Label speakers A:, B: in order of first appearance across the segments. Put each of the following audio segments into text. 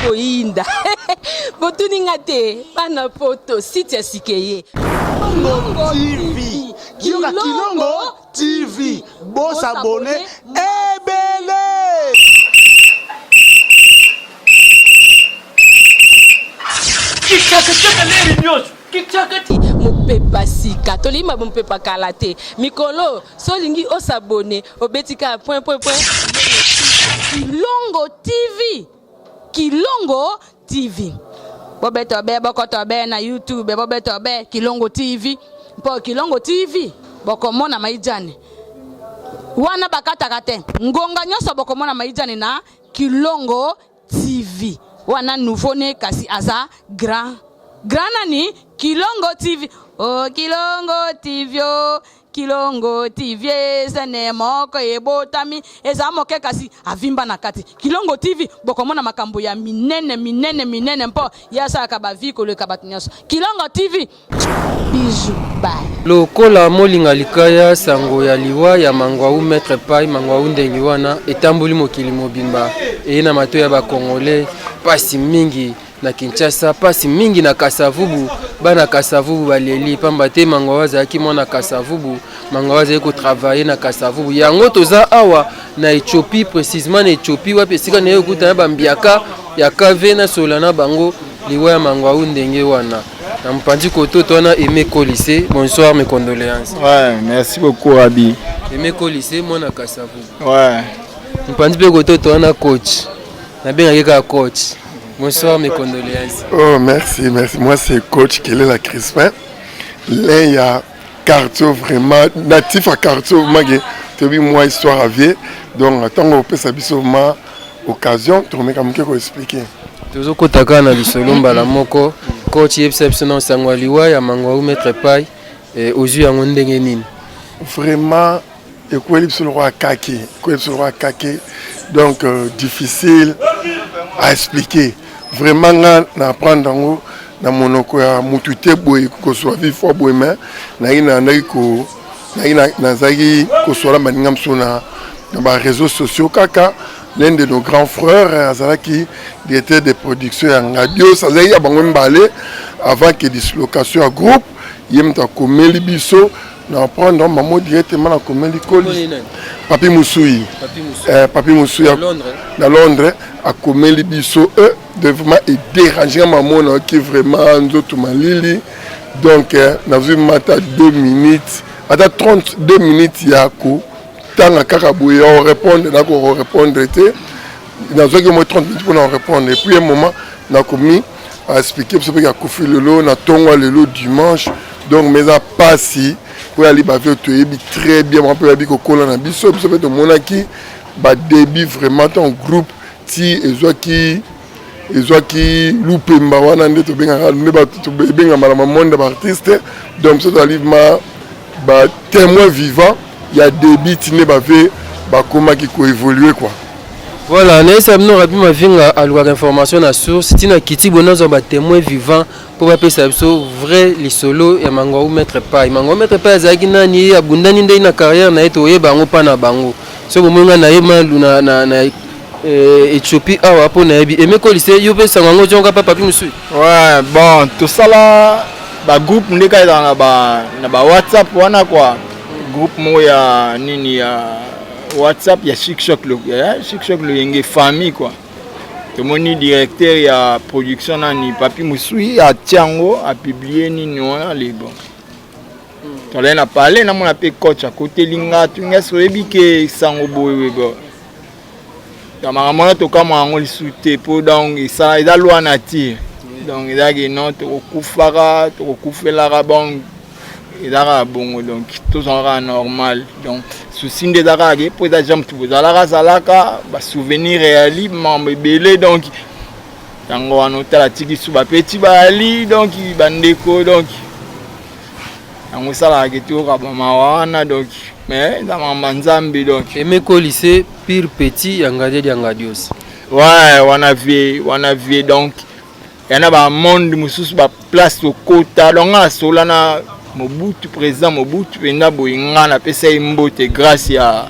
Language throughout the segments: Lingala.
A: koinda. Botuninga te, bana poto, site sikeye.
B: Kilongo TV. Kilongo TV. Bon s'abonner. Ebele.
A: Mopepa sika tolima mopepa kalate mikolo solingi osabone obetika point Kilongo TV bobeto be bokoto be na YouTube bobeto be Kilongo TV po Kilongo TV bokomona maijane wana bakata kate ngonga nyoso bokomona maijane na Kilongo TV wana nouveau ne kasi aza grand nani Kilongo TV. Oh Kilongo TV, oh Kilongo TV, sene moko ebotami eza moke kasi avimba na kati. Kilongo TV bokomona makambo ya minene mpo yasa akabavi ko le kabatunyaso. Kilongo TV. Bisous, bye.
C: Lokola molinga likaya sango ya liwa ya mangwaou maître pai mangwaou ndengi wana etambuli mokili mobimba na mato ya ba congolais pasi mingi na Kinshasa pasi mingi na Kasavubu bana Kasavubu baleli pamba te mangwaou azaki mona Kasavubu mangwaou azaki travailler na Kasavubu yango toza awa na Ethiopie précisément na Ethiopie wapi sika na yokuta ba mbiaka ya kave na solana bango liwa ya mangwaou ndenge wana. Mpandi Koto tona Aimé Kolissé, bonsoir, mes condoléances.
D: Ouais, merci beaucoup Abi.
C: Aimé Kolissé, mon Akasavu.
D: Ouais.
C: Mpandi Koto tona coach. Na bien coach. Bonsoir, mes condoléances.
E: Oh, merci. Moi, c'est coach Kelela Crispin. Là, il y a Carto vraiment natif à Carto. Moi, histoire à vie. Donc, attends, on peut s'habiller occasion. Tu remets comme quelque expliquer.
C: Toujours kotaka na lisolo mbala moko coach exceptionnel sangwaliwa ya mangwaou maître pai ozu yango ndenge nini
E: vraiment ekweli sur le roi kaki donc difficile à expliquer vraiment na apprendre ngo na monoko ya mutute boy ko so vi fo boy mais na zaki ko so la maninga msona na ba réseaux sociaux kaka. L'un de nos grands frères, Azalaki, directeur de production en radio, ça a été avant que dislocation à groupe, il y a un Komeli Bisso, nous apprenons maman directement à Komeli Koli. Papi Moussoui. Papi Moussoui à Londres, à Komeli Bisso, eux, devant déranger maman qui vraiment nous tout malili. Donc, nous avons 2 minutes, à 32 minutes, il y a coup. Dans la carabouille, on répond, on répondre. Dans 30 minutes pour répondre. Et puis un moment, on a commis à expliquer qu'il y a Kofi Lelo, on a Tonga Lelo dimanche. Donc, mais ça passe si, pour aller baver très bien. On peut aller au Colon à Bissau, vous savez, de Monaki, début vraiment ton groupe, si et qui loupé Mbawana, on est bien à artiste. Donc, c'est un livre témoin vivant. Il y a des bits qui ont évolué quoi.
C: Voilà, nous avons rapidement vu l'information à source. C'est un kiti bonheur un témoin vivant pour appeler ça vrai les solos et mangwaou maître pai. Mangwaou maître pai zaki nani abundani ndai na carrière na eto ye bango pa na bango. So bomonga na yema na Ethiopie awa po na bi Aimé Kolissé yo pe sango jonga papa pi musu.
D: Ouais, bon, tout ça là ba groupe ndeka na ba WhatsApp wana quoi. Groupe moya nini ya WhatsApp ya Chic Choc le yenge famille quoi. Tout mon directeur ya production nani Papi Moussoui a Tiango a publié nini wana les bon. On a parlé na mon appel coach à côté linga tu ngas rebi ke sango boye bo. Ta maman to kama ngoli souté pour donc ça ida loi nature. Donc ida que non to kufara to kufela bon. Et là, bon, donc tout sera normal. Donc, souci des arabes, pour des gens, tout ça, zalaka, souvenir réaliste, mais belé donc. Tango on hôtel à tiki sous petit bali donc bandeko donc. Tango ça la geto kabamawana donc. Mais dans manzambi donc.
C: Aimé Kolissé pire petit yangade yangadios.
D: Ouais, on avait donc. Il y en a un monde mususu ba place au quota donc à solana Mobutu président Mobutu penda boyinga na pesa imbote grâce ya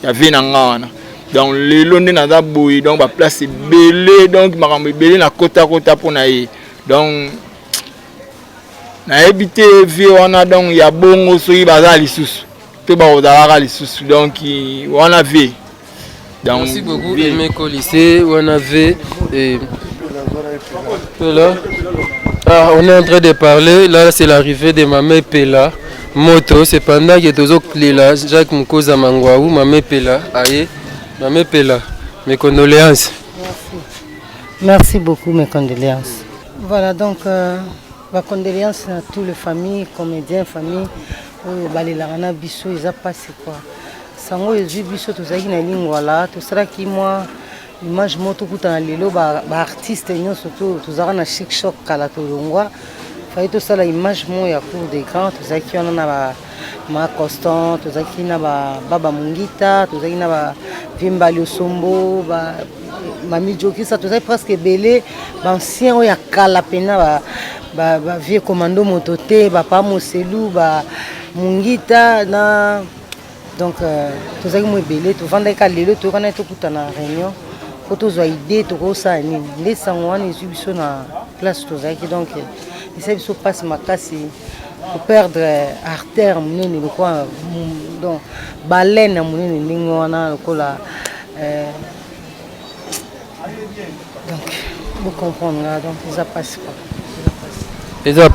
D: venanga wana donc les londes naza boy donc ba place belé donc makambo belé na kota pour na ye donc na habité vie on a donc ya bongo soki baza lisusu to ba odara lisusu donc on a vie.
C: Merci beaucoup Aimé Colissé, on avait là. Ah, on est en train de parler, là c'est l'arrivée de Mamé Pela moto, c'est pendant que Tozo Klela, Jacques Moukoza Mangwaou, Mamé Pela, aïe, Mamé Pela, mes condoléances.
F: Merci beaucoup, mes condoléances. Voilà, donc, ma condoléances à toutes les familles, comédiens, familles, les Larana Bissou, ils ont passé quoi. Sango, ils ont Bissou, tout ça qui est ligne, voilà, tout ça qui, moi, image moto, tout dans les lots, artistes, surtout, tout ça, on a chic choc, à la Tolongwa. Fallait tout ça, l'image, moi, il y a pour des grands, tout ça qui, on a ma Constant, tout ça qui, on a Baba Mungita, tout ça qui, on a Vimba Liosombo, Mami Joki, ça tout ça presque belé, ancien il y a Kalapena, vieux commando mototé, papa Moselou, Mungita, na donc tout ça qui est belé, tout vendre calé, tout connaît tout dans la réunion, faut tous avoir idée, tout ça ni les sangouans les subissons na place tout ça qui donc il s'est se passe ma casse pour perdre artère mon ni quoi donc baleine mon ni ngona ko la donc, vous comprenez, donc ils ont passé quoi.
C: Ils ont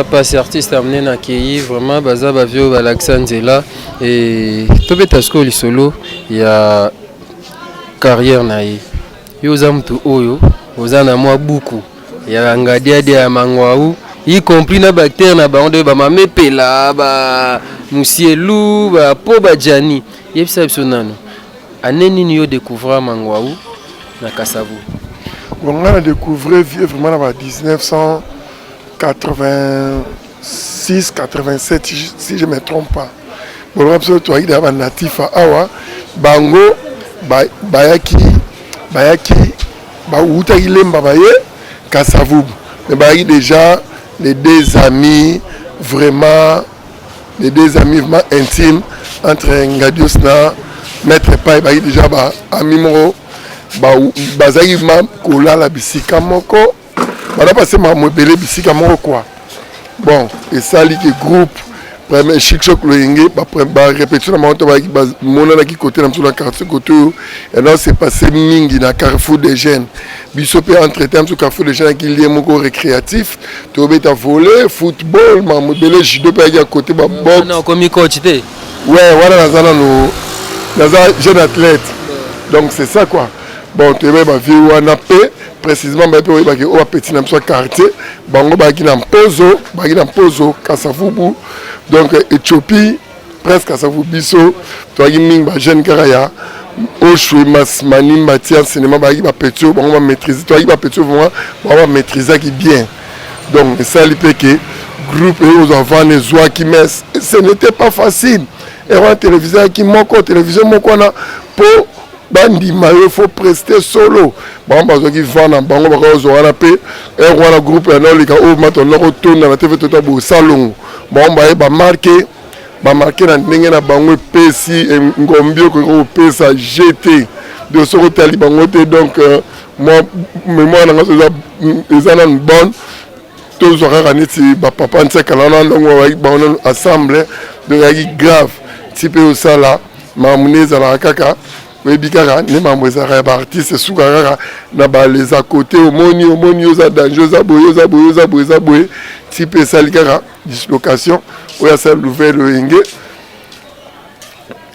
C: passé artistes amenés à Kéi, vraiment, Baza Bavio, Balaxanzela, et tout est à ce que les solo, il y a carrière naïe. Il y a tout oyo, ils ont moi beaucoup. Il y a Ngadia de Mangwaou, y compris na bactère na ba onde ba Mamé Pela, ba Musielou, ba Po Badjani. Il y a ça sonano. Aneni ni yo découvrir Mangwaou na Kasavu.
E: On a découvert vraiment en 1986, 87 si je ne me trompe pas. Bon, absolument, il y a un natif à Awa, Bango, Bayaki, Outa Ilemba Baye, Kasavu. Mais Baye déjà les deux amis vraiment intimes entre Ngadios na Maître Pai Baye déjà ami moro. Bazali mam kola la bisika moko bana passé ma mobile bisika moko quoi bon et ça li que groupe premier chic choc loyenge ba répétition na monto ba mona na ki côté na sur quartier côté et là c'est passé mingi na Carrefour des Jeunes biso pe entretien sur Carrefour des Jeunes qui lié moko récréatif to beta voler football ma mobile judo pe à côté ba boxe
C: non comme coach té
E: ouais voilà dans jeune athlète donc c'est ça quoi. Bon, tu vois, ma vie on a fait précisément, mais puis on a petit dans ce quartier, bango bagi na Pozo, Kasavubu, donc Éthiopie, presque Kasavubu biso, tu as une jeune caraya, Oshwe Masmani, Mathias, cinéma bagi ba petit, bon on va maîtriser, tu as ba petit vraiment, on va maîtriser qui bien. Donc ça lui fait que groupe et aux enfants les oies qui messent, ce n'était pas facile. Et on a télévision qui manque, télévision manque pour bandi il faut prester solo bon bazo qui vend en bango bazo wana pe et wana groupe na lika o mato na retourne na TV toto bo salon bon ba marqué na ndenge na bango pesi ngombio ko pesa jeté de ce côté bango te donc moi mémoire na ngaso ezana bonne tous aura neti ba papa nseka na ndongo ba assemblée de yaki grave type au sala mamuneza la kaka bikara ne mamweza ba artiste sukara na ba les à côté omoni oza danger oza boye type salikara dislocation oya sa nouvelle loyenge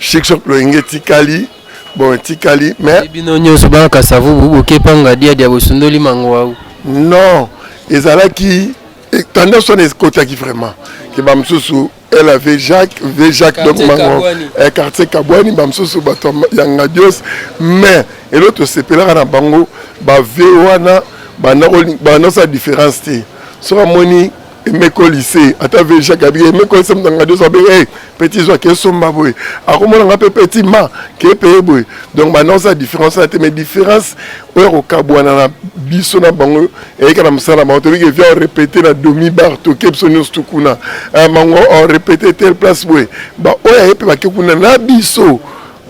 E: chic choc loyenge tikali bon tikali mais
C: bino nyoso ba Kasavu boke panga dia bosundoli Mangwaou
E: non ezalaki tendance on est côté qui vraiment que bamsusu elle avait Jacques donc quartier Kabouani bamsusu bato yanga Dios mais et l'autre c'est pela na bango ba vewana ba sa différence sur moni Emeko lycée ata ve Jacques Abie Emeko lycée manga Dios abe petit zo ke somba boy akomona nga petit ma ke pe boy donc ba sa différence mais différence au Kabouana na biso na bango et kana msala ba tobi ke vient répéter na demi bar to kepsonios tukuna mango on répéter telle place boy ba oya epe ba ke kuna na biso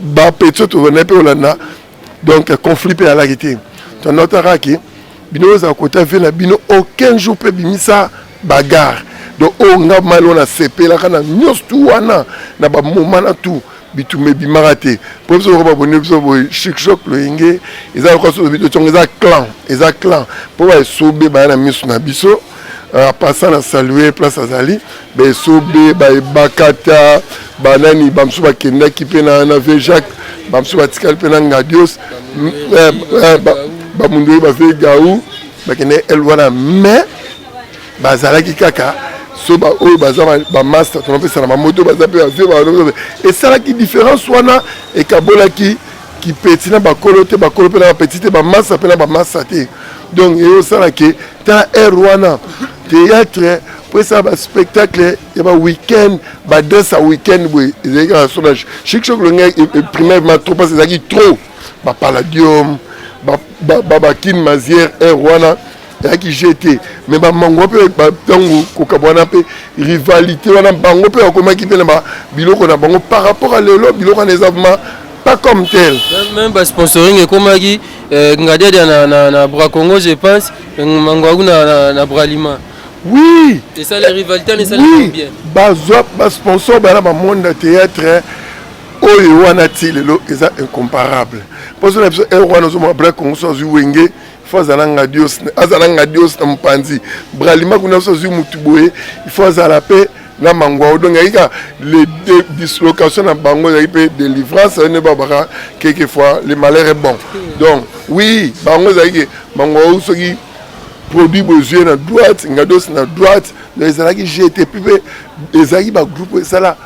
E: ba petit to ne pe olanda donc conflit pe à la gité ton notara ki bino za côté fait na bino aucun jour pe bimisa bagarre donc on nga malo na sepela kana nyostu wana na ba moment na tout bitume bimarate pour ça on va bonner ça chic choc le ingé ils ont quoi sur bitu ils clan pour va sobe ba na misu na biso passant à saluer place Azali be sobe ba bakata banani bamsu ba kenda ki pe na ve Jacques bamsu ba tikal pe na ngadios ba mundu ba fe gaou ba kene elwana mais ba zalaki kaka so ba o baza ba master to pesa na moto baza pe avion ba et ça là qui différence wana et kabola qui petit na ba kolote ba kolope na petite ba master pe na ba master te donc et ça là qui ta rwana théâtre pour ça ba spectacle ya ba week-end ba danse à week-end oui les gars sont là chic choc le primairement trop parce que trop ba palladium ba kin mazière rwana qui jeté mais ba mango pe ba tango ko kabwana pe rivalité wana bango pe akoma ki pe na ba biloko na bango par rapport à lelo biloko na ezavement pas comme tel
C: même ba sponsoring et comme qui ngadia na bras Congo je pense mango na bras Lima
E: oui
C: et ça les rivalités ne ça
E: oui.
C: bien
E: ba sponsor ba na ba monde théâtre oyo wana ti lelo eza incomparable parce que wana zo bras Congo so zu wenge azalanga Dios na mpanzi bralima kuna so zu mutuboye il faut azala pe na mangwa donc yika les dislocations na bango ya pe délivrance ne babaka quelquefois le malheur est bon donc oui bango zaiki mangwa soki produit besoin na droite ngados na droite les alaki GT puis ezaki ba groupe ça là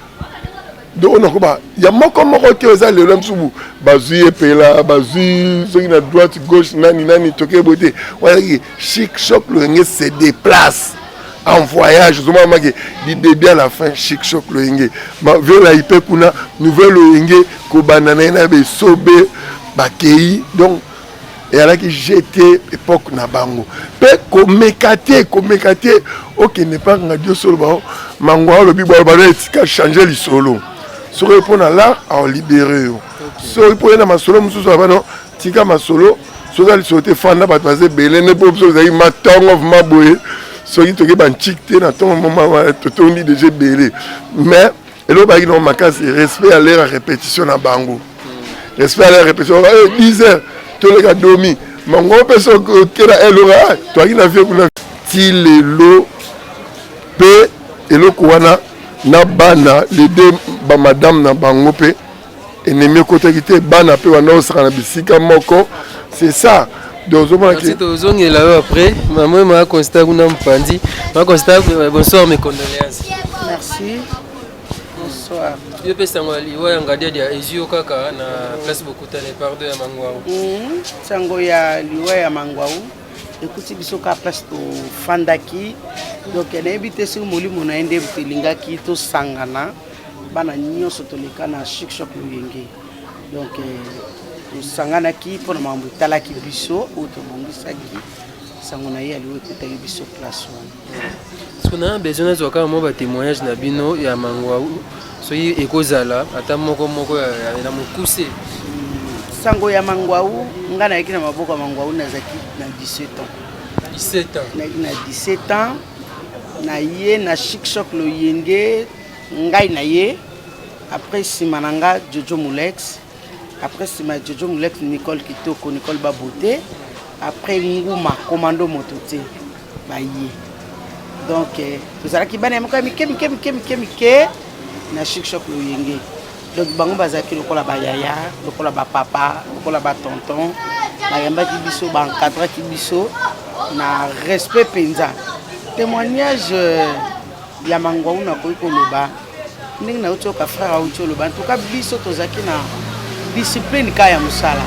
E: donc on a ya moko te za le lom subu bazui epela bazui soki na droite gauche nani toke beauté wala ki chic choc le ngé se déplace en voyage zo mama ki du début à la fin chic choc le ngé ma vela ipe kuna nouvelle le ngé ko banana na be sobe ba kei donc et alors qui j'étais époque na bango pe ko mekate OK ne pas ngadio solo ba mangwa lo bi ba etika changer li solo so répondre à l'art à libérer so répondre na masolo mususu abano tika masolo so za li sote fanda ba baze belé ne po so za yi matong of maboye so yi toke ban chikte na ton moment to ndi déjà belé mais elo ba no makasi respect à l'air à répétition na bango respect à l'air répétition 10 heures to le domi mango peso que la elora to yi na vie kuna ti lelo pe elo kuana na bana les deux ba madame na bango pe ennemi côté qui te bana pe wana osaka na bisika moko c'est ça donc
C: ozongi là après maman m'a constat kuna mpandi m'a constat bonsoir mes condoléances
G: merci bonsoir
C: yo pesa ngwali wa ngadia dia ezio kaka na place beaucoup tane pardon ya mangwao
G: sango ya liwa ya mangwao ekuti biso ka place to fandaki donc na ebité sur molimo na ende butelingaki to sangana bana nyonso toleka na chic shop luyenge donc to sangana ki pona mambo talaki biso o to bongisaki sango na yali ekutaki biso place wana
C: parce qu'on a besoin de voir mo ba témoignage na bino ya mangwa soyi ekozala ata moko na mokuse
G: sango ya mangwau ngana yaki na maboko ya mangwau nazaki na 17 ans na ye na chic choc lo yenge ngai na ye après simananga Jojo Mulex après sima Jojo Mulex Nicole Kitoko Nicole Baboté après nguma commando mototé ba ye donc tout ça qui bana moko mike na chic choc lo yenge donc bango bazaki lokola ba yaya lokola ba papa lokola ba tonton ba yamba ki biso ba encadre ki biso na respect penza témoignage ya mangwa una ko ikoloba ndenge na utoka frère auto loba en tout cas biso tozaki na discipline ka ya musala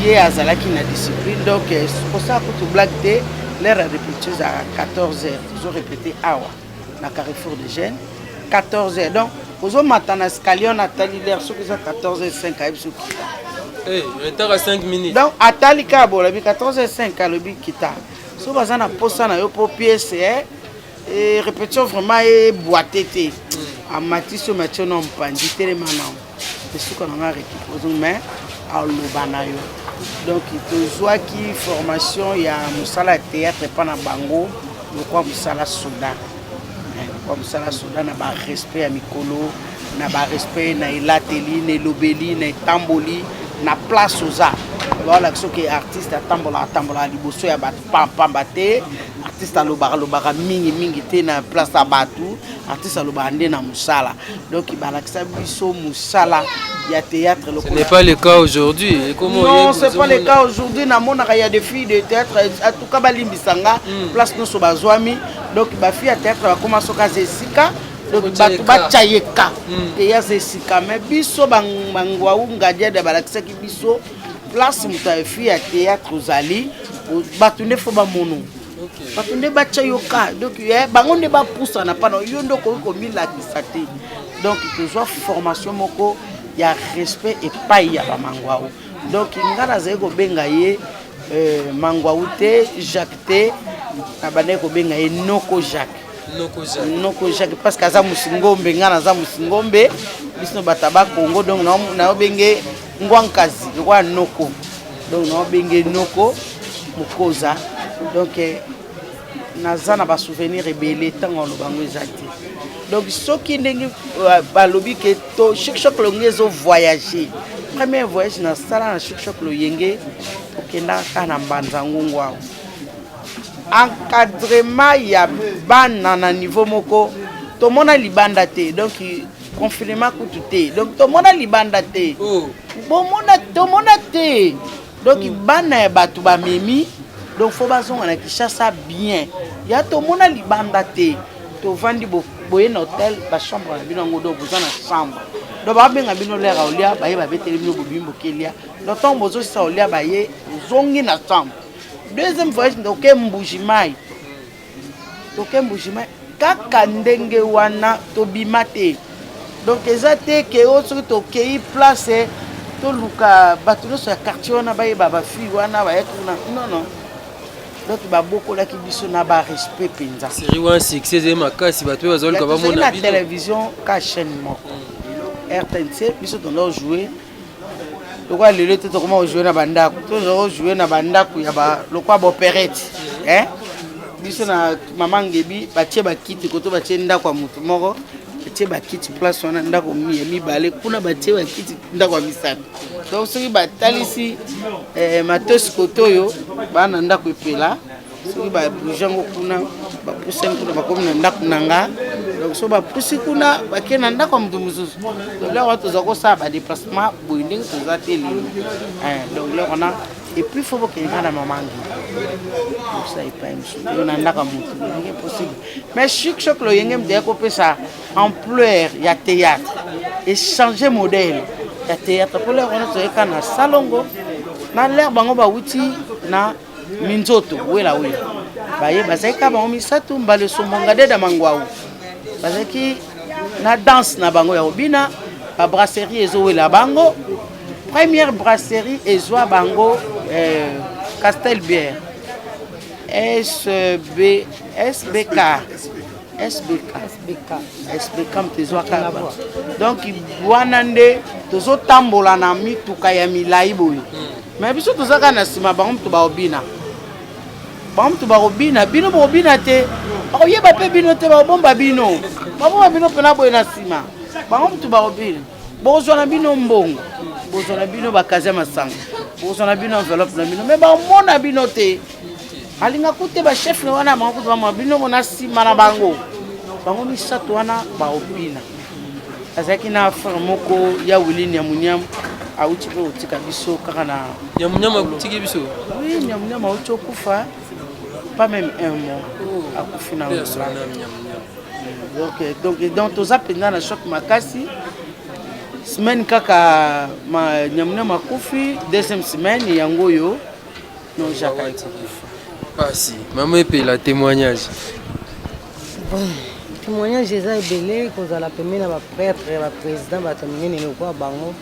G: ye azalaki na discipline donc pour ça ko to blague de l'heure répétée à 14h toujours répété awa na Carrefour de Gênes 14h donc aux matana escalier Nathalie l'air sur 14h05 à Ibsu kita
C: retard à 5 minutes
G: donc atali ka bola bi 14h05 à lobi kita so bazana posa na yo po pièce et répétition vraiment et boité té a matiso matino mpandi tele mana esuka na nga récupération mais aloba na yo donc tozwaki formation ya mosala ya théâtre epa na bango lokwa mosala soda na barespect ya mikolo na barespect na elateli na elobeli na etamboli na place oza baolaki soki artiste atambola liboso ya bato pampamba te artiste alobaka mingi te na place ya bato artiste alobaka nde na mosala donc balakisa biso mosala ya théâtre.
C: Ce n'est pas le cas aujourd'hui.
G: Non, c'est pas le cas aujourd'hui. Il y a des filles de théâtre, en tout cas, Balimbisanga, place nous sur Bazouami. Donc, les filles de théâtre, on commence à Zesika. Donc, Batchayeka. Et il y a Zesika. Mais biso bangwaou ngadia de balakisa ki biso place muta filles de théâtre aux ali. Batune fo ba mono. Batune Batchayoka. Donc, bango ne ba poussa na pas non yondo ko mila kisate. Donc, toujours formation moko. Il y a respect et pas il y a pas mangwaou. Donc il y a des gens qui ont mangwaou te, Jacques te, abane ko benga ye noko Jacques parce que za musingombe ngana za musingombe bisno bataba Congo donc na benge ngwankazi kwa noko donc na benge noko mukoza donc nazana ba souvenir ebele tango lo bango ezati. Donc, ce qui est balobi que to chaque longezo voyager. Premier voyage na sala na chaque loyenge okenda kana mbanzangu ngwa. Encadrement ya bana na niveau moko to mona libanda te. Donc confinement kutu te. Donc to mona libanda te. Bon mona te. Donc bana ya batu ba memi. Donc faut bazonga na Kinshasa bien. Ya to mona libanda te. To vandi boye na hôtel ba chambre na bino ngodo boza na chambre do ba benga bino lera olia baye ba beteli bino bobimbo kelia do ton bozo sa olia baye zongi na chambre. Deuxième voyage ndoke mbujimai kaka ndenge wana to bimate donc ezate ke oso to kei place to luka batuno so quartier wana baye ba fille wana baye non donc beaucoup là qui biso na ba respect penza
C: série wan succès et makasi bato bazol ka ba mona
G: la télévision ka chaîne moko RTNC biso to leur jouer lokwa lelo to comment jouer na bandako to jouer na bandako ya ba lokwa opérette biso na mama ngebi batie ba kiti koto batie ndako ya mutu moko batie ba kiti place wana ndako mibale kuna batie ba kiti ndako ya misato donc soki batalisi matosi kotoyo bana ndako epela soki babujango kuna bapusani kuna bakomi na ndako nanga donc so bapusi kuna bakee na ndako ya mutu mosusu donc lelo toza kosala badéplacement boye ndenge toza te lelo donc lelo wana et puis faut que na mamangi ça est pas impossible na ndako ya mutu ndenge possible mais chaque lo yenge mde kopesa ampleur ya théâtre et changer modèle ya théâtre pour les on toyeka na salongo na l'air bango ba wuti na minzoto wela baye bazaka bango misatu mbale somonga de da mangwaou bazaki na danse na bango ya obina ba brasserie ezo wela bango première brasserie ezo bango Castelbière SBK mtezoaka donc wanande tozo tambola na mituka ya milai boyo mais biso tozaka na sima bango mtu baobina bino bobina te oyeba pe bino te babomba bino pena boye na sima bango mtu baobina bozwa na bino mbongo bozwa na bino bakaze masanga bozwa na bino enveloppe na bino mais bamona bino te alinga kute ba chef na wana bango kutu bino mona sima na bango misato wana baobina azaki na frère moko ya Wilini ya Munyam auti pe utika biso kaka na
C: ya Munyam akutiki biso
G: oui ya Munyam auti okufa pas même un mois akufi na donc toza penga na choc makasi semaine kaka ma Munyam akufi deuxième semaine yango yo non Jacques
C: pasi maman epela la témoignage
F: témoignage eza ebele kozala pembe na baprêtre baprésident bato minene lokwa bango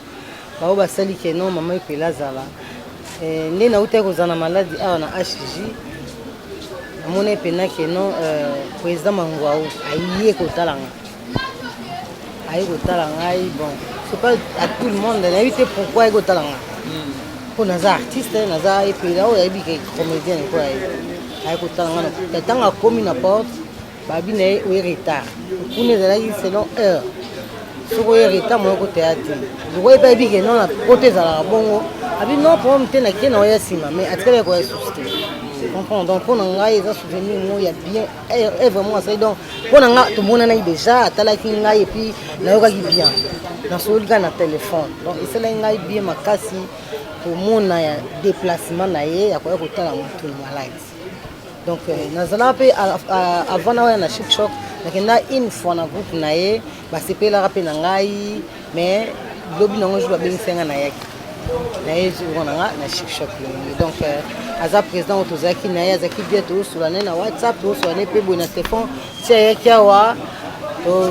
F: bao basali ke non mama epela azala nde nautaki kozala na maladi awa na HJ namona epena ke non président Mangwaou aye kotala ngai bon c'est pas à tout le monde na éviter pourquoi ego talanga pour naza artiste naza et puis là il y a des comédiens quoi ay ko talanga na tanga komi na porte babi na o retard pour ne zala selon heure soko ye retard mo ko théâtre vous voyez pas bien que non na côté za bongo abi non pour me na kena ya sima mais atkele ko ya souster comprends donc on a eu des souvenirs il y a bien et vraiment ça donc on a tout le monde a déjà atala kinga et puis na yoka ki bien dans ce cas na téléphone donc c'est là ngai bien makasi pour mon déplacement na ye ya ko tala mutu na live donc nazala pe avant na chic choc na une fois na groupe na ye ba sepela rapé na ngai mais lobi na ngojo ba benga na yaki na ye na chic choc donc aza président otozaki na ye azaki bien tosolane na whatsapp tosolane mpe boye na téléphone ti ayaki awa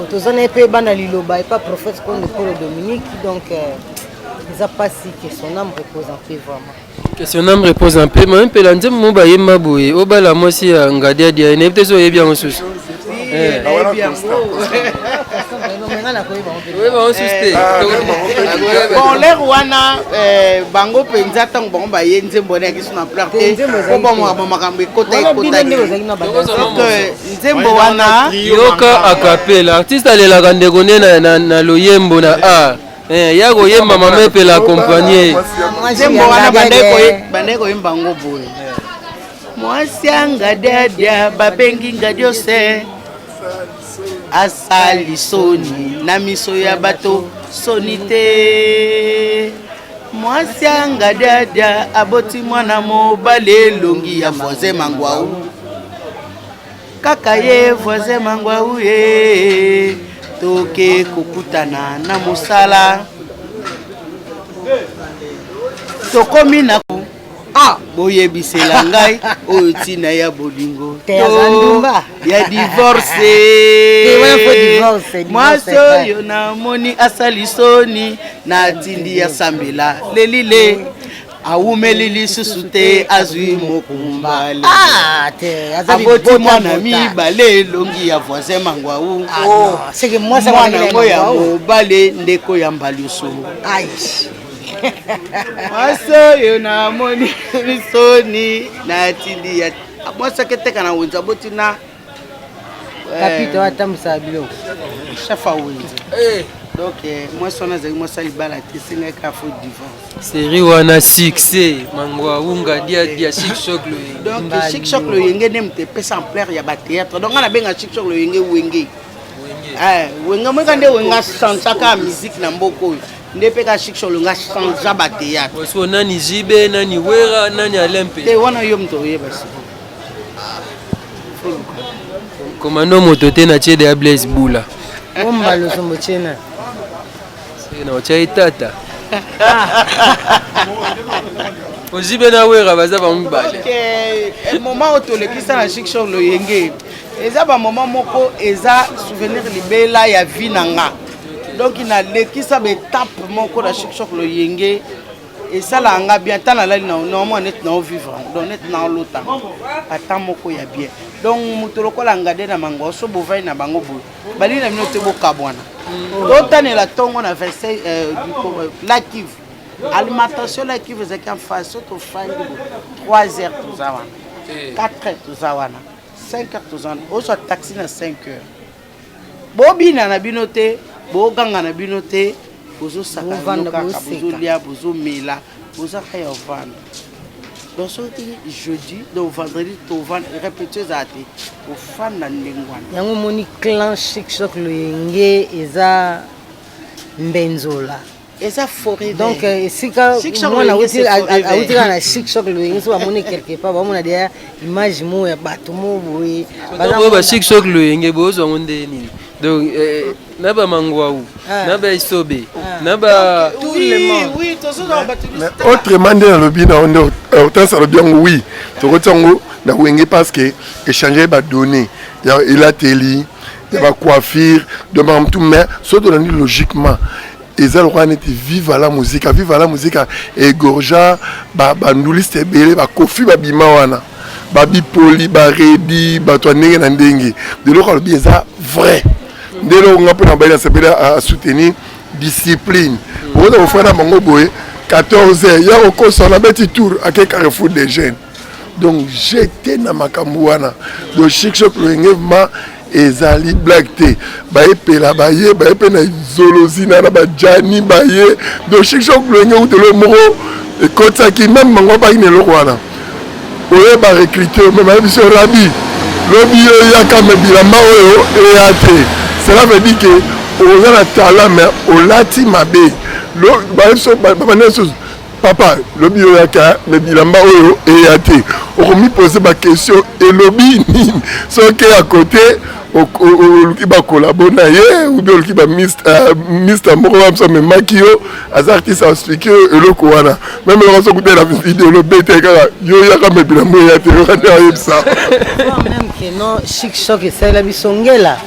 F: tozana mpe bana liloba epa prophète konde polo dominique donc eza pasi que son âme repose en paix vraiment
C: que son âme repose en paix ma mpela nzembo mo bayemba boye obala mwasi ya ngadi adia nayebi te so oyebi yango susu
G: bon l'air wana bango penza ntango bango baye nzembo wana yaki so na pleur te po bomaka makambo ekotaki nzembo wana
C: yoka akapela artiste alelaka ndeko nde na loyembo na art ya koyemba mama epela akompagne
G: nzembo wana bandai koyemba yango boye mwasi anga dadia babengi ngadi ose asali soni na miso ya bato soni te mwasi anga dadia aboti mwana mobali elongi ya voisin mangwau kaka ye voisin mangwau ye toke kokutana na mosala tokomi na boyebisela ngai oyo ntina ya bolingo ya divorce mwasi oyo namoni asali soni na tindi ya sambela lelile awumeli lisusu te azwi mokumbale aboti mwana mibale elongi ya voisin mangwau mwana ngo ya mobale ndeko ya mbalusu mwasi oyo namoni misoni na tindi ya mwasi aketeka na wenza boti na
F: kapito atambisa biloko
G: chef a wenza donc mwasi wana azali mwasi alibala te sengaki afo divorce
C: série wana succès mangwau ngadi adia chic choc loyenge
G: donc chic choc loyenge nde moto epesa ampleur ya batéâtre donc nga nabenga chic choc loyenge wenge wenge moka nde wenga chansaka musique na mboka oyo nde mpe ka chic choc longa changea batéâtre
C: so nani jibe nani wera nani alempe
G: te wana yo moto oyeba siko
C: komando moto te na tiede ya blaise bula
F: ombaloso motiena
C: na otia etata ojibe na wera baza bamibale
G: moment oyo tolekisa na chic choc loyenge eza bamoma moko eza souvenir libela ya vie na nga donc nalekisa baétape moko na chic choc loyenge esala nga bien ntan nalali normalement neti na ovivre donc neti na olota ata moko ya bien donc moto lokola ngade na mango so bovai na bango boye balini na bino te bokabwana totanela ntongo na 26 la kive alimentation la kive ezalaki en face so tofandi 3 heures toza wana 4 heures toza wana 5 heures toza wana ozwa taxi na 5 heures bobina na bino te boganga na bino te bozosaka kaka bozolia bozomela bozaka ya ovanda donc soki jeudi donc vendredi tovanda répété eza te ofanda ndenge wana
F: yango moni clan chic choc loyenge eza mbenzola
G: eza forêt
F: donc esika mwana autika na chic choc loyenge so bamoni quelque part bamona deya image mo ya bato mo boye
C: oyo ba chic choc loyenge bozwango nde nini donc na bamangwau na baisobe na ba
E: autrement nde nalobi na nde hortense alobi yango oui tokoti yango na wenge parce que échanger badonné ya elateli ya bacoiffure de bamtu mais so tolandi logiquement eza lokola neti vive la musique egorja banduliste ebele bakofi babima wana babipoli baredi bato ya ndenge na ndenge deloko alobi eza vrai nde eloko nga mpona bali nasepeli à soutenir discipline. On a offert à mon boy 14 heures. Il y a encore son petit tour à quel carrefour des jeunes. Donc j'étais dans ma camouana. Donc chic choc le engagement ezali black té. Baye pela baye na zolozina na ba jani baye. Donc chic choc le engagement de le moro et quand ça qui même mango ba ine le rwana. Oye ba recruter même avec ce rabi. Lobi ya kama bilamba oyo et até. Cela veut dire que on a talent mais on lati mabe. Lo ba so ba papa, le bio yaka, mais bilamba oyo et até. On me poser ma question et lobby ni ce qui est à côté qui va collaborer ou bien qui va Mr. Moro ça me makio as artiste a expliqué le koana même on se écouter la vidéo le BT yo yaka me bilamba ya te on ça
F: même que non chic choc et ça la bisongela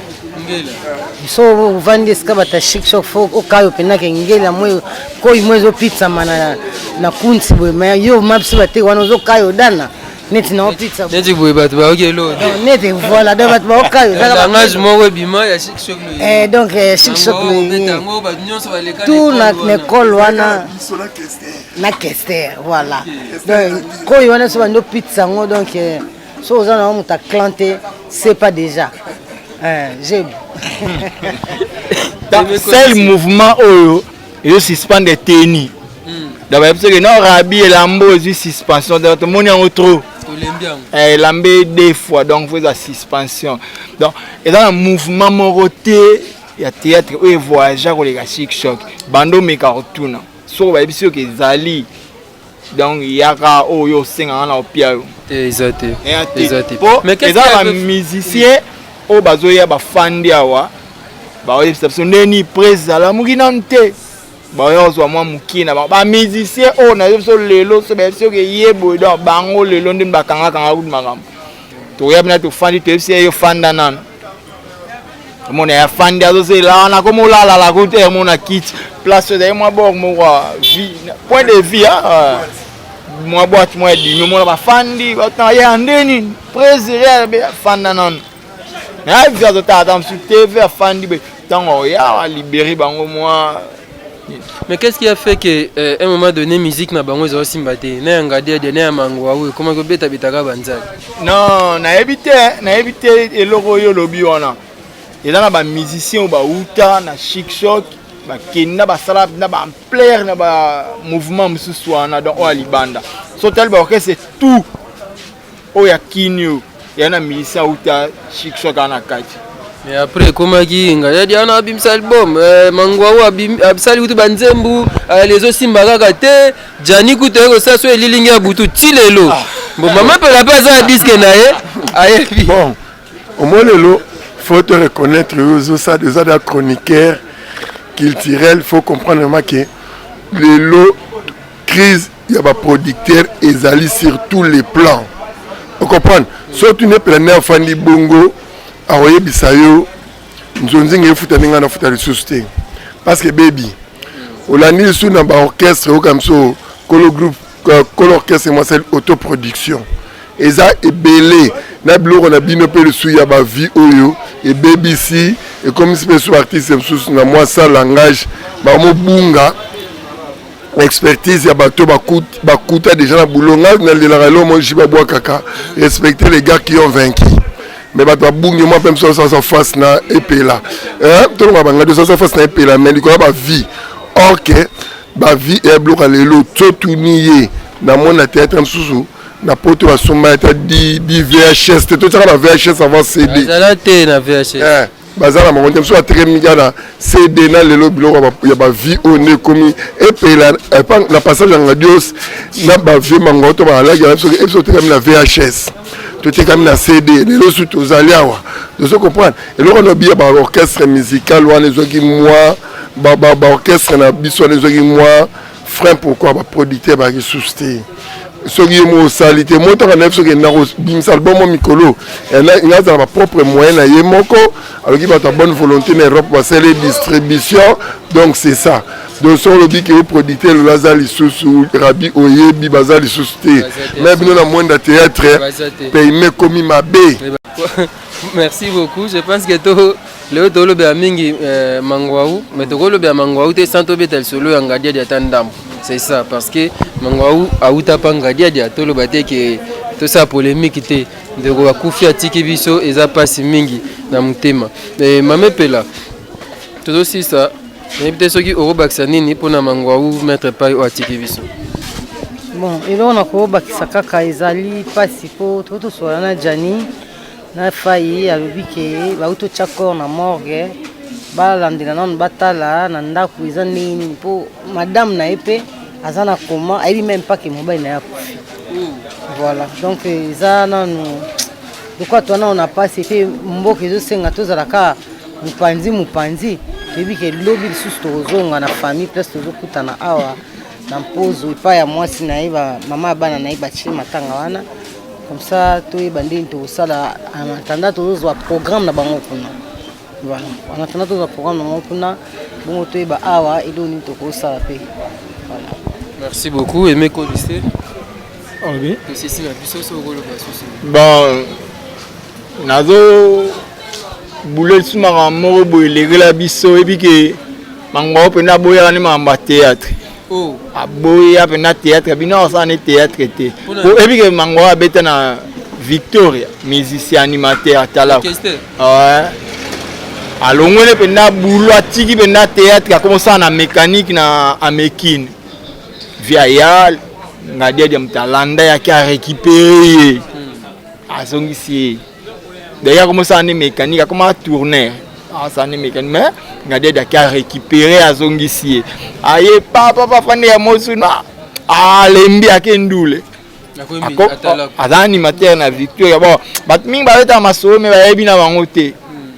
F: so vandi skabata chic choc fo okayo pena ke ngela moyo koi mwezo pizza mana na kunsi boy mais yo mapsi bate wana zo kayo dana neti na pizza
C: neti boy bat ba okelo
F: neti voilà donc bat ba okayo
C: ça engagement webima ya chic choc
F: le donc chic choc le tout na école wana na kester voilà donc koi wana so bando pizza ngo donc so za na muta planté c'est pas déjà j'aime.
D: C'est le mouvement oyo et suspend des tennis. D'abord parce que non Rabi et Lambo aussi suspension de tout le monde en trop. Lambe deux fois donc faut la suspension. Donc et dans le mouvement moroté il y a théâtre et voyageur pour les chic choc. Bando me cartoon. So ba biso que Zali donc il y a ka oyo singa na opia.
C: Exact.
D: Mais qu'est-ce que les musiciens o bazoya bafandi awa ba exception neni presa la mukinante ba yo zo mwa mukina ba musicien o na so lelo so ba so ke yebo do bango lelo ndi bakanga kanga ku makambo to yabna to fandi te se yo fanda nan mona ya fandi azo se la na ko mulala la ku te mona kit place de moi bord mo vie point de vie moi boîte moi di mo ba fandi ba tan ya ndeni presa be fanda nan.
C: Mais qu'est-ce qui a fait qu'à un moment donné, musique n'a pas aussi battu? N'a regardé de n'a mangouaou. Comment que bête habitera banzak?
D: Non, n'a évité et l'oroyo lobby on a. Et là, na musicien ba uta na chic choc, ba kenda ba salab na ba plaire na ba mouvement mususu na donc o alibanda. So tel ba c'est tout. O ya kinyo. Il y a un musicien où tu as chic choc en akati.
C: Mais après, comment il y a dit on a abîmé album, Mangwaou absali utu banzembu, les autres simbaga kate, Jani Kutero ça soit lilinga butu tilelo. Bon maman peut la pas ça disque nae.
E: Bon, au moins lelo, faut te reconnaître aux ça des chroniqueurs culturels, faut comprendre que lelo crise, il y a des producteurs et zali sur tous les plans. Vous comprenez? Surtout une planète Fandi Bongo, Aroye Bisayo, Nzonzinge Futaninga na Futa Ressuscité. Parce que baby, on a mis sous un orchestre comme ça, le groupe, l'orchestre, moi c'est autoproduction. Et ça est belé. Na blo on a binopé le sou ya ba vie oyo et baby si et comme si les artistes sous na moi ça langage ba mo bunga. Expertise ya bateau bakuta déjà na boulonga na lelalo moi jiba bois kaka respecter les gars qui ont vaincu mais bato babungi moi même ça face na epela tout le monde banga ça face na epela mais il ba vie OK ba vie et bloka lelo tout nié na mon théâtre msusu na poto ba soma ta di VHS tout ça na VHS avant CD
C: ça té na VHS
E: bazala mon temps soit très migana CD na lelo biloko ya ba vie on est commis et puis la passage en radios na ba vie mangoto ba la ya so te comme la VHS tout est comme la CD lelo sous aux aliawa de se comprendre et là on a bien ba orchestre musical ou les ogi moi ba orchestre na biso les ogi moi frein pourquoi ba producteur ba susté soki mo salite moto ka nef soki na bimsa album mikolo et là il a sa propre moyen na ye moko alors qui va ta bonne volonté na Europe va c'est les distributions donc c'est ça donc sur le dit que vous producteur le lazali sous Rabi Oyebi bazali susté mais bien na moins de théâtre pays mais comme ma bé.
C: Merci beaucoup, je pense que tout leo tolobela mingi mangwaou mais tokolobela mangwaou te sans tobeta solo ya ngadia dia tandambo. C'est ça parce que mangwaou auta pa ngadia dia toloba te ke to sa polémique te ndeko bakufi atiki biso eza pasi mingi na mutema. Mame pela todo sisa peut-être soki orobakisa nini mpona mangwaou maître pai o atiki biso.
F: Bon, eloko na kobakisa kaka ezali pasi po totosola na Jani na fai alobi ke bautotia corps na morgue balandela nano batala na ndako eza nini mpo madame na ye mpe aza na koma ayebi même pas ke mobali na ye akufi. Voilà, donc eza nano lokwa twana ona pasi mpe mboka ezosenga tozalaka mopanzi toyebi ke lobi lisusu tozonga na famille place tozokutana awa na mpozo epai ya mwasi na ye mama ya bana na ye batile matanga wana comme ça toyeba ndeni tokosala en attendant tozozwa programme na bango kuna. Voilà, en attendant tozwa programme na bango kuna bongo toyeba awa elo nini tokosala mpe. Voilà,
C: merci beaucoup. Aimé Kolissé.
D: Ok.
C: Tosisi na biso so koloba susu.
D: Bon, nazo boulot sumaka moko boye legela biso epi ke mangwaou mpena boyaka ne makambo ya théâtre. Aboya pena théâtre bino osala ne théâtre te epi ke mangwaou abeta na Victoria musicien animateur atalaka alongwele pena bulo atiki pena théâtre akomosala na mécanique na amekine via ya ngadia dia mutalanda yaki arécupéré ye azongisi ye d'ailleurs akomosala ne mécanique akoma tourner asala ne mécanique mais ngadia dia yaki arécupéré azongisi ye aye papa fane ya mosuna alembi ake ndule aza animateur na Victoria. Bon bato mingi babeta masolo me bayebi na bango te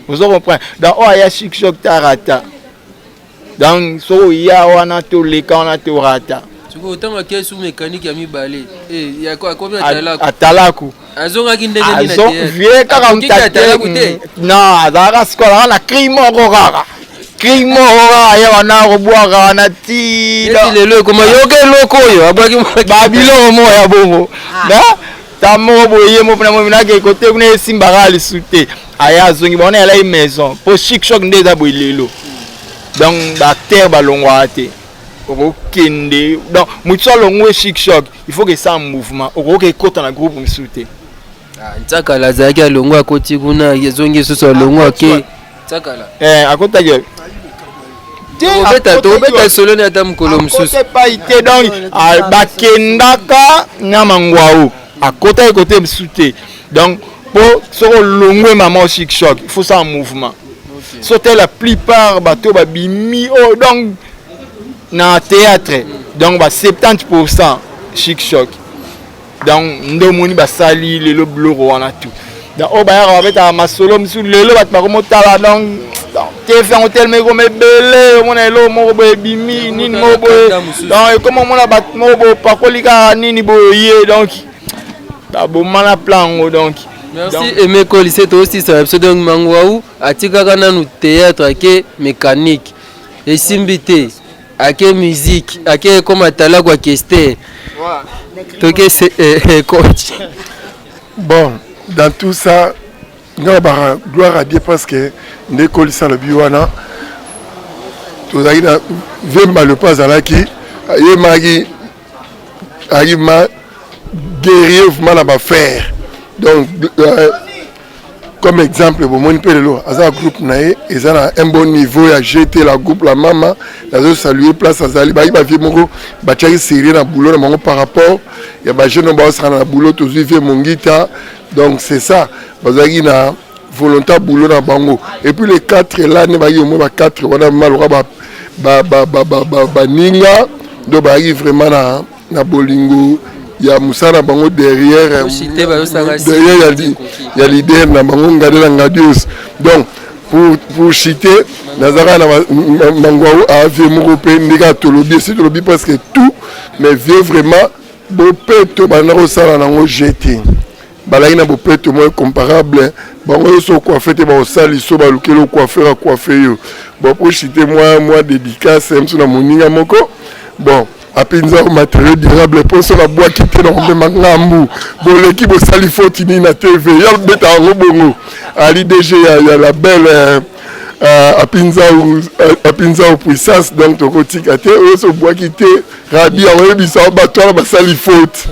D: ozo comprendre donc oyo aya chic choc tarata donc soko ya wana toleka wana torata
C: otanga kesu mécanique ya mibale
D: atalaku
C: azongaki ndenge nini na te
D: vie kaka mutate non azalaka sikola na cri moko kaka cri moko kaka ye wana kobwaka wana ti
C: lelo ekoma yoka eloko oyo abwaki
D: babiloko moko ya bongo ta moko boye mo mpona mominake kote kuna esimbaka lisu te aya azongi baona yalai maison po chic choc nde eza boye lelo donc baacteur balongwaka te okokende donc motu alongwe chic choc il faut que ça mouvement okoki ekota na groupe mosusu te
C: ntsakala azalaki alongwa akoti kuna ezongi lisusu alongwa ake ntsakala
D: akotaki
C: tobeta solo ni ata mokolo mosusu
D: epai te donc bakendaka na mangwaou akotaki kote mosusu te donc mpo soko olongwe mama chic choc il faut ça mouvement so te la plupart bato babimi oyo donc na théâtre donc ba 70% chic choc donc ndo moni basali lelo biloko wana tout donc oyo bayaka babetaka masolo mosusu lelo bato bakomotala donc te fango telema ekoma ebele omona eloko moko boye ebimi nini moko boye donc ekoma omona bato moko boye pakoli kaka nini boye donc baboma na plan yango donc.
C: Merci Aimé Kolissé tosisa biso donc mangwaou atikaka nanu théâtre ake mécanique esimbi te ake musique ake comme atala kwa kester toke coach.
E: Bon, dans tout ça ngaba gloire à Dieu parce que nde Kolissé le biwana tozaki na vemba le pas alaki ye magi ma guerrier vraiment na ba faire. Donc comme exemple bon mon pelelo aza groupe nae ezana un bon niveau ya jeter la groupe la mama nazo saluer place azali ba vie moko ba tchaki sérieux na boulot na bango par rapport ya ba jeune ba osana na boulot to vivre mongita donc c'est ça bazaki na volonté boulot na bango et puis les 4 là ne ba yo mo ba 4 wana malora ba ninga do ba vraiment na bolingo ya musana bango derrière ya leader na bango ngadela ngadios donc pour citer nazara na mangwaou a vie moko pe ndika tolobi c'est tolobi parce que tout mais vieux vraiment bopeto banako sala nango jeté balaki na bopeto mo comparable bango so coiffé te ba sali so ba lukelo coiffeur yo bon pour citer moi dédicace msuna moninga moko bon apinza matériel durable pour ça la boîte qui était dans le mangambu bon l'équipe sali faute ni na TV ya beta ngo bongo ali DG ya la belle apinza au puissance donc tokotika te oso boaki te rabi oyebisa batwala basali faute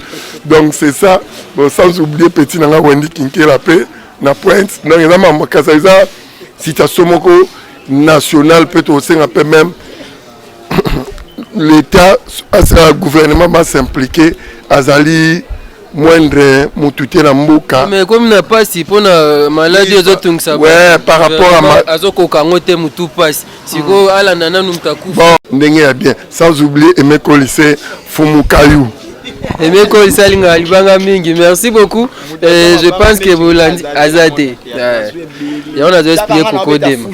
E: donc c'est ça bon sans oublier petit nanga Wendy Kinkela pe na pointe donc eza makasa eza citation moko nationale peut osenga pe même l'état le gouvernement va s'impliquer azali moindre mututé na mboka
C: mais comme n'a pas si pour na maladie aux autres ça
E: ouais par rapport à
C: azoko kangote mutu passe siko ala nana numtakufa
E: bon ndenge ya bien sans oublier Emeko lycée Fumukayou
C: Emeko lycée linga libanga mingi merci beaucoup je pense que vous l'andi azate ya on a déjà expliqué Koko Dema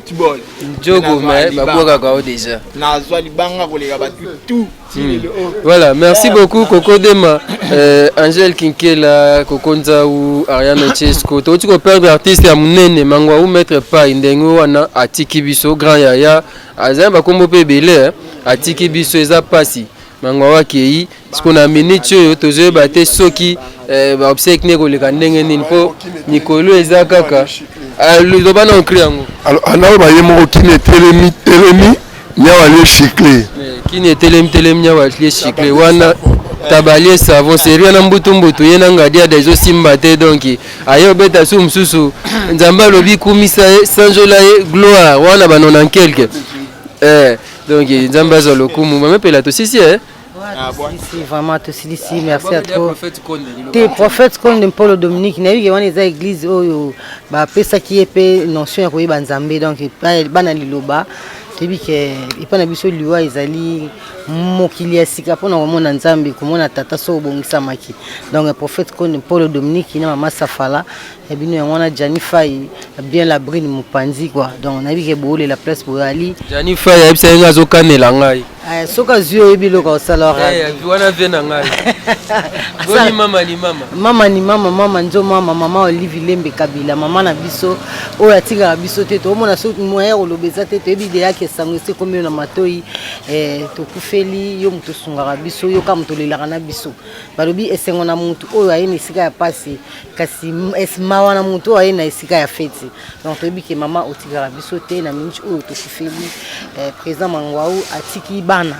C: Jogo mais baboka kao déjà
D: na zwa libanga kolega batu tout.
C: Voilà, merci beaucoup Koko Dema, Angel Kinkela, Koko Nzaou, Ariane Chesco. Tu peux perdre artiste à Mounene, Mangwaou Maître Pa, Indengo, Wana, Atiki Biso, Grand Yaya, Azan Bakombo Pebele, Atiki Biso, Eza Pasi, Mangwawa Kei, ce qu'on a mené, Tozo Bate Soki, Obsek Nego, le Kandenge Ninpo, Nicolo Eza Kaka. Le Dobana en Kriango.
E: Alors, Anao Bayemo qui n'est Télémi, Niawale Chiclé.
C: Qui n'était l'emtelem wali chiclé wana tabalier savon c'est rien mbutu mbutu yena ngadia des osimbate donc ayo beta sum susu nzamba lobi kumisa sanjola gloire wana banona en quelque donc nzamba zo lokumu mame pela to sisi
F: Si vraiment to sisi merci à toi te prophète Konde Paul Dominique na yiki wana eza église oyo ba pesa ki epé notion ya koyeba nzambe donc bana liloba tebi ke ipana biso liwa ezali mokili ya sika pona komona nzambe komona tata so bongisa maki donc prophète Konde Paul Dominique na mama Safala et bino ngona Janifai bien la brine mopanzi quoi donc na bike boole la place pour ali
C: Janifai ebisa nga zo kanela ngai
F: soka zio ebilo ka salora
C: wana vena ngai goni mama ni mama nzo mama Olivier Lembe Kabila mama na biso o atinga biso te to mona so moye olobeza te to ebi de yake sango se kombio na matoi to kufeli yo muto sunga biso yo ka muto lelaka na biso balobi esengo na mutu oyo ayeni sika ya pasi kasi esma wana mutu ayena esika ya fete donc to ebi ke mama otinga biso te na minchi oyo to kufeli président Mangwaou atiki bana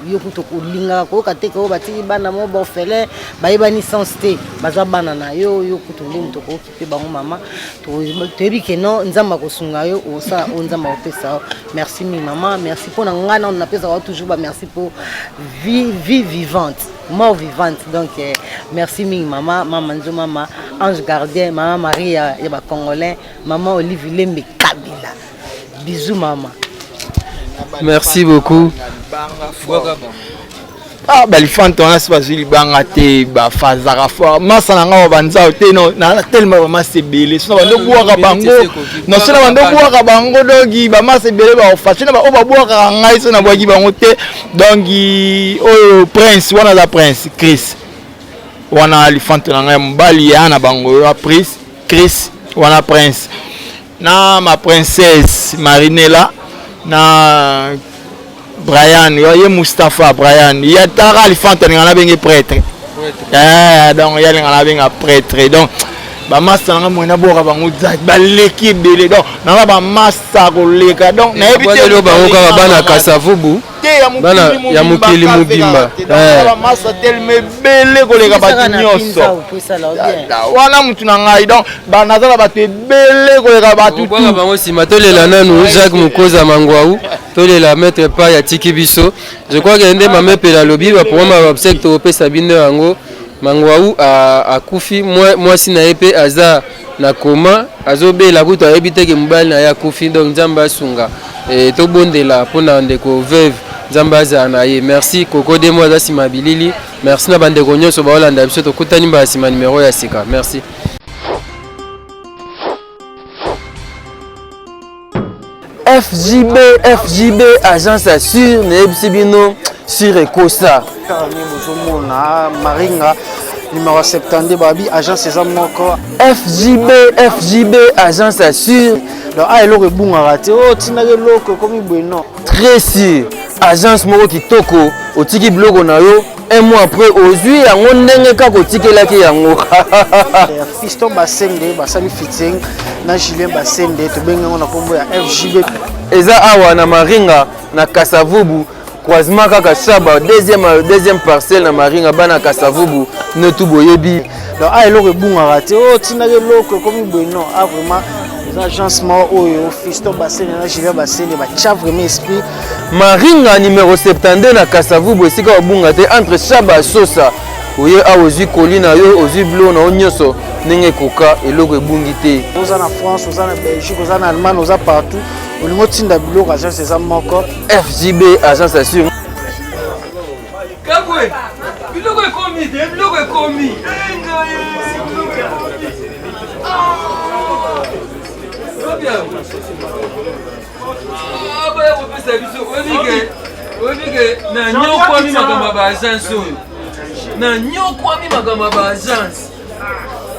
C: yo kuto kulinga ko kateka o batiki bana mo bofele bayebani sans te bazwa bana na yo kuto ndi muto ko kipe bango mama to ebi ke non nzamba ko sunga yo osa onzamba opesa merci mi mama merci pour ngana on appelle ça toujours ba merci pour vie vivante mort vivante donc merci mi mama nzo mama ange gardien mama Maria ya ba congolais mama Olivier Lembe Kabila bisous mama. Merci beaucoup.
D: Ah balifante on a pas libanga te ba fazara fort masa nanga banza te no na tellement ba masebele sona bando buaka bango no sona bando buaka bango dogi ba masebele ba fashina ba oba buaka ngai sona bwaki bango te donc o prince wana la prince Chris wana alifante nanga mbali yana bango ya prince Chris wana prince na ma princesse Marinella na Brian yoye Mustafa Brian ya tara alifante ngana bengi prêtre donc ya ngana benga prêtre donc ba massa nga mwena boka bango ba leki belé donc na ba massa koleka donc na ebité
C: lo bango ka bana kasavubu bana ya mukili mubimba
D: ba massa tellement belé koleka ba nyonso wana mutu na ngai donc ba nazala ba te belé koleka ba tout
C: bango sima tolela nanu Jacques Mukoza Mangwaou tolela Maître Pa ya tiki biso je crois que ndé mame pela lobi ba pour ma obsèque to pesa bino yango Mangwaou a kufi moi si na epe aza na koma azobe la kuto ebite ke mbali na ya kufi donc nzamba sunga et to bondela pona ndeko veuve nzamba za na ye merci Koko Dema za sima bilili merci na bande konyoso ba Holanda biso to kutani ba sima numéro ya sika merci. FJB agence assure nebisibino sur Ekosa
H: Maringa numéro 72 babi agence eza moko
C: FJB agence assure
H: donc elo ke bunga raté o tina ke loko komi bueno
C: très sûr agence moko kitoko otiki bloko na yo un mois après ozui yango ndenge kaka otikelaki yango
H: Fiston Basende basali fitting na Julien Basende to benga na kombo ya FJB
C: eza awa na Maringa na Kasavubu croisement kaka Chaba deuxième parcelle na Maringa bana Kasavubu ne tout boyebi
H: donc eloko ebungaka te oyo tindaki eloko ekomi boye non vraiment eza agencement oyo Fiston Basene na Julien Basene batia vraiment esprit.
C: Maringa numéro 72 na Kasavubu esika obunga te entre Chaba Sosa oye a ozwi kolina yo ozwi blo na onyoso ndenge koka eloko ebungi te.
H: Oza na France, oza na Belgique, oza na Allemagne, oza partout. Olingo tinda biloko agence eza moko.
C: FJB agence assure.
I: Kabwe, biloko ekomi te, biloko ekomi. Aba ya kopesa biso oyebike na nyokwami makambo ba agence oyo. Na nyokwami makambo ba agence.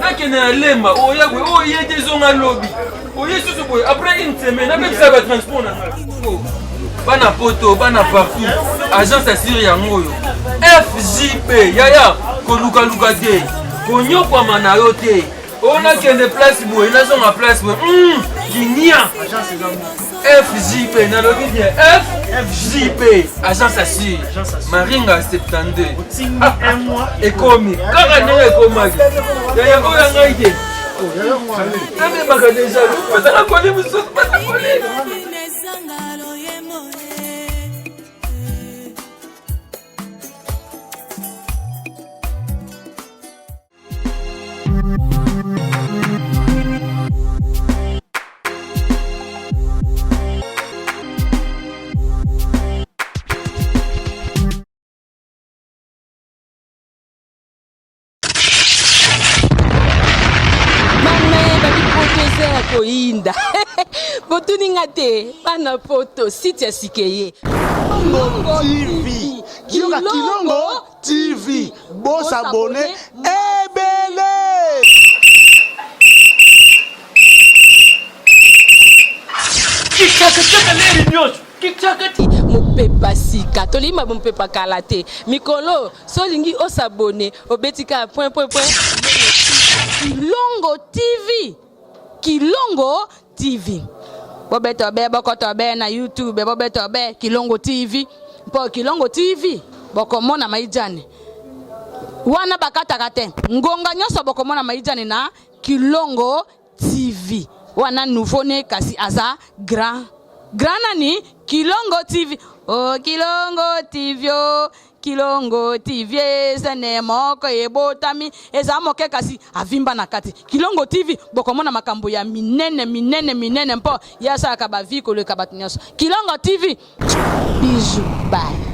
I: Nakene ya lemba oyagwe oyete zonga lobby. Oye susu boye après une semaine avec ça va transport na bana poto bana partout agence assure yango yo FJP yaya koluka luka te konyokwa mana yo te ona kende place boye na zonga place boye kinia FJP na lobi bien FJP agence assure Maringa 72 ekomi kaka ndenge ekomaki yaya oyo ngai te Name baka deja pataka kole muso pataka kole
A: koinda botuninga te bana poto site ya sikeye
B: Kilongo TV Kilongo TV bosabone ebele
I: kikaka leri nyosho kikaka
A: mopepa sika tolima mopepa kala te mikolo solingi osabone obetika point Kilongo TV Kilongo TV bobeto be bokoto be na YouTube bobeto be Kilongo TV po Kilongo TV bokomona maijane wana bakataka te ngonga nyoso bokomona maijane na Kilongo TV wana nouveau ne kasi aza grand nani Kilongo TV oh Kilongo TV oh Kilongo TV zene moko ebotami eza moke kasi avimba na kati Kilongo TV bokomona makambo ya minene mpo yasa ka baviko le kabatunyaso Kilongo TV bisous bye.